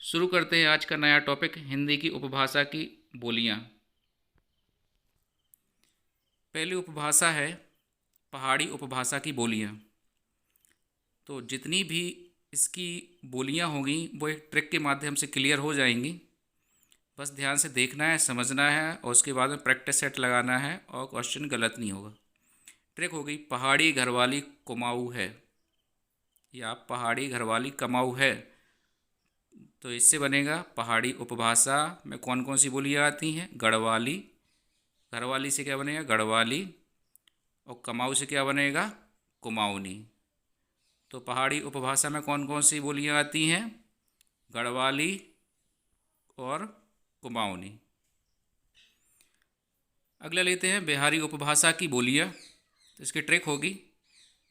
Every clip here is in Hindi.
शुरू करते हैं आज का नया टॉपिक हिंदी की उपभाषा की बोलियां। पहली उपभाषा है पहाड़ी उपभाषा की बोलियां। तो जितनी भी इसकी बोलियां होंगी वो एक ट्रिक के माध्यम से क्लियर हो जाएंगी। बस ध्यान से देखना है, समझना है और उसके बाद में प्रैक्टिस सेट लगाना है और क्वेश्चन गलत नहीं होगा। ट्रिक होगी पहाड़ी घरवाली कुमाऊँ है या पहाड़ी घरवाली कमाऊ है। तो इससे बनेगा पहाड़ी उपभाषा में कौन कौन सी बोलियां आती हैं। गढ़वाली, घरवाली से क्या बनेगा गढ़वाली, और कमाऊ से क्या बनेगा कुमाऊनी। तो पहाड़ी उपभाषा में कौन कौन सी बोलियां आती हैं, गढ़वाली और कुमाऊनी। अगला लेते हैं बिहारी उपभाषा की बोलियां। तो इसकी ट्रिक होगी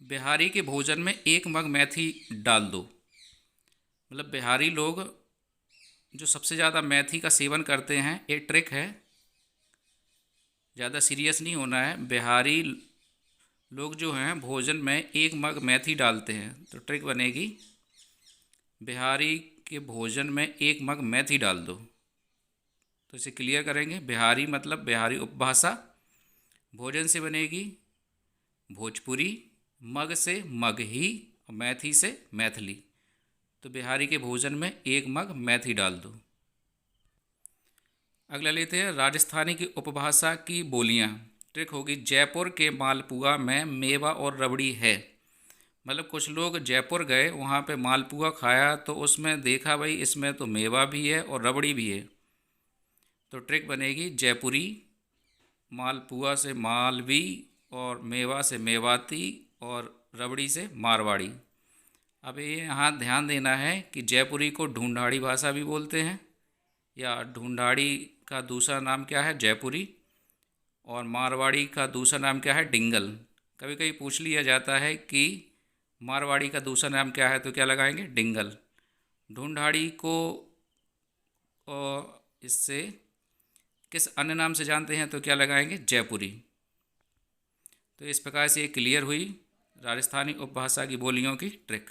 बिहारी के भोजन में एक मग मेथी डाल दो। मतलब बिहारी लोग जो सबसे ज़्यादा मेथी का सेवन करते हैं, एक ट्रिक है, ज़्यादा सीरियस नहीं होना है। बिहारी लोग जो हैं भोजन में एक मग मेथी डालते हैं। तो ट्रिक बनेगी बिहारी के भोजन में एक मग मेथी डाल दो। तो इसे क्लियर करेंगे। बिहारी मतलब बिहारी उपभाषा, भोजन से बनेगी भोजपुरी, मग से मगही और मैथी से मैथिली। तो बिहारी के भोजन में एक मग मेथी डाल दो। अगला लेते हैं राजस्थानी की उपभाषा की बोलियां। ट्रिक होगी जयपुर के मालपुआ में मेवा और रबड़ी है। मतलब कुछ लोग जयपुर गए, वहाँ पे मालपुआ खाया तो उसमें देखा भाई इसमें तो मेवा भी है और रबड़ी भी है। तो ट्रिक बनेगी जयपुरी, मालपुआ से मालवी और मेवा से मेवाती और रबड़ी से मारवाड़ी। अब ये यहाँ ध्यान देना है कि जयपुरी को ढूंढाड़ी भाषा भी बोलते हैं, या ढूंढाड़ी का दूसरा नाम क्या है जयपुरी, और मारवाड़ी का दूसरा नाम क्या है डिंगल। कभी कभी पूछ लिया जाता है कि मारवाड़ी का दूसरा नाम क्या है, तो क्या लगाएंगे डिंगल। ढूंढाड़ी को इससे किस अन्य नाम से जानते हैं, तो क्या लगाएंगे जयपुरी। तो इस प्रकार से ये क्लियर हुई राजस्थानी उपभाषा की बोलियों की ट्रिक।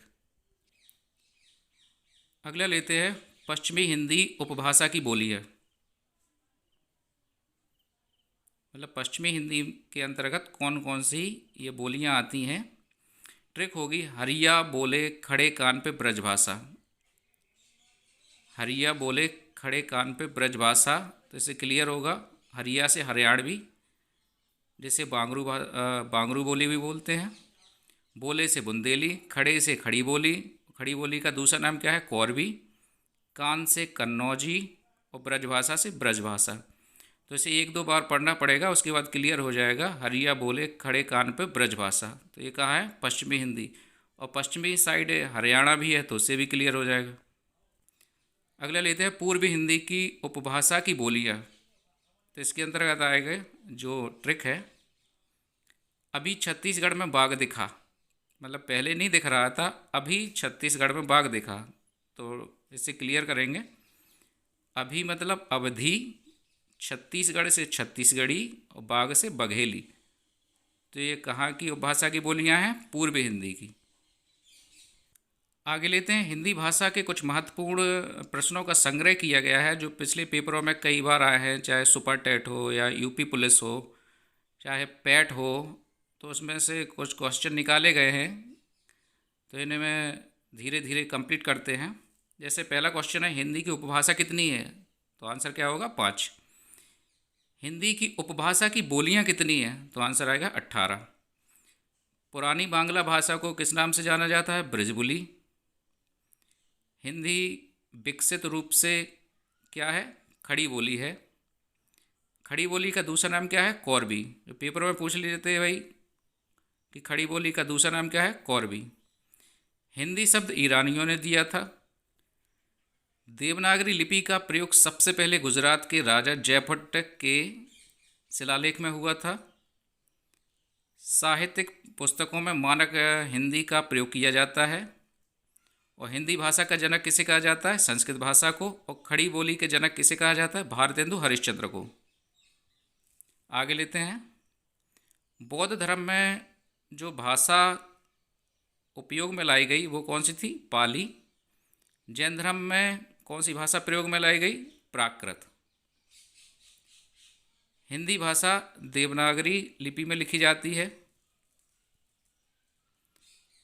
अगला लेते हैं पश्चिमी हिंदी उपभाषा की बोलियाँ। मतलब पश्चिमी हिंदी के अंतर्गत कौन कौन सी ये बोलियाँ आती हैं। ट्रिक होगी हरिया बोले खड़े कान पे ब्रजभाषा। हरिया बोले खड़े कान पे ब्रजभाषा। तो इससे क्लियर होगा हरिया से हरियाणवी, जिसे बांगरू बोली भी बोलते हैं। बोले से बुंदेली, खड़े से खड़ी बोली, खड़ी बोली का दूसरा नाम क्या है कौरवी, कान से कन्नौजी और ब्रजभाषा से ब्रजभाषा। तो इसे एक दो बार पढ़ना पड़ेगा, उसके बाद क्लियर हो जाएगा हरिया बोले खड़े कान पे ब्रजभाषा। तो ये कहाँ है पश्चिमी हिंदी, और पश्चिमी साइड हरियाणा भी है तो उससे भी क्लियर हो जाएगा। अगला लेते हैं पूर्वी हिंदी की उपभाषा की बोलियाँ। तो इसके अंतर्गत आएगा जो ट्रिक है अभी छत्तीसगढ़ में बाघ दिखा। मतलब पहले नहीं दिख रहा था, अभी छत्तीसगढ़ में बाघ दिखा। तो इससे क्लियर करेंगे अभी मतलब अवधि, छत्तीसगढ़ से छत्तीसगढ़ी और बाघ से बघेली। तो ये कहाँ की उपभाषा की बोलियाँ हैं, पूर्वी हिंदी की। आगे लेते हैं हिंदी भाषा के कुछ महत्वपूर्ण प्रश्नों का संग्रह किया गया है जो पिछले पेपरों में कई बार आए हैं, चाहे सुपर टेट हो या यूपी पुलिस हो, चाहे पैट हो। तो उसमें से कुछ क्वेश्चन निकाले गए हैं, तो इन्हें मैं धीरे धीरे कंप्लीट करते हैं। जैसे पहला क्वेश्चन है हिंदी की उपभाषा कितनी है, तो आंसर क्या होगा 5। हिंदी की उपभाषा की बोलियां कितनी हैं, तो आंसर आएगा 18। पुरानी बांग्ला भाषा को किस नाम से जाना जाता है, ब्रजबुली। हिंदी विकसित रूप से क्या है, खड़ी बोली है। खड़ी बोली का दूसरा नाम क्या है, कौरवी। जो पेपर में पूछ लेते हैं भाई कि खड़ी बोली का दूसरा नाम क्या है, कौरवी। हिंदी शब्द ईरानियों ने दिया था। देवनागरी लिपि का प्रयोग सबसे पहले गुजरात के राजा जयभट्ट के शिलालेख में हुआ था। साहित्यिक पुस्तकों में मानक हिंदी का प्रयोग किया जाता है। और हिंदी भाषा का जनक किसे कहा जाता है, संस्कृत भाषा को। और खड़ी बोली के जनक किसे कहा जाता है, भारतेंदु हरिश्चंद्र को। आगे लेते हैं बौद्ध धर्म में जो भाषा उपयोग में लाई गई वो कौन सी थी, पाली। जैन धर्म में कौन सी भाषा प्रयोग में लाई गई? प्राकृत। हिंदी भाषा देवनागरी लिपि में लिखी जाती है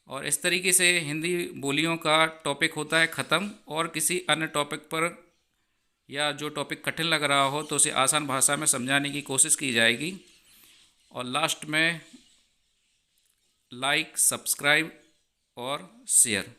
और इस तरीके से हिंदी बोलियों का टॉपिक होता है ख़त्म। और किसी अन्य टॉपिक पर या जो टॉपिक कठिन लग रहा हो तो उसे आसान भाषा में समझाने की कोशिश की जाएगी। और लास्ट में लाइक, सब्सक्राइब और शेयर।